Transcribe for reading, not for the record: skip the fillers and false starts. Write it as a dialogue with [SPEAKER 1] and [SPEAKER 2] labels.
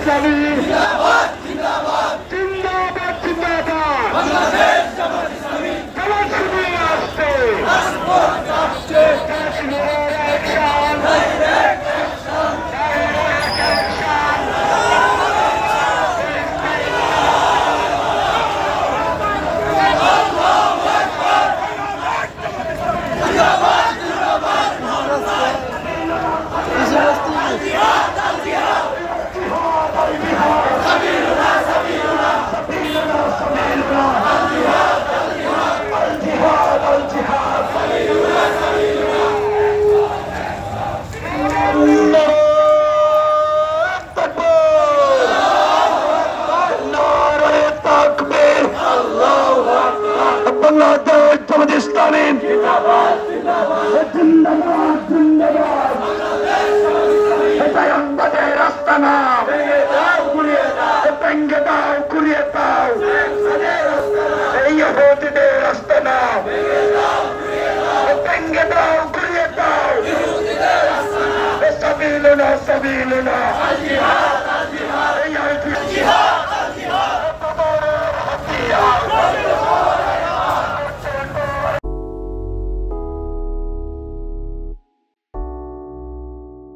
[SPEAKER 1] ইসলামী জিন্দাবাদ জিন্দাবাদ জামাত শিবির আসছে কাশ্মীরের অ্যাকশন বাংলাদেশ জামাত ইসলামী জিন্দাবাদ জিন্দাবাদ জিন্দাবাদ এটাই আমাদের রাস্তা না ভেঙে দাও ঘুরিয়ে দাও এই ইহুদিদের রাস্তা না ভেঙে দাও ঘুরিয়ে দাও সাবিলুনা সাবিলুনা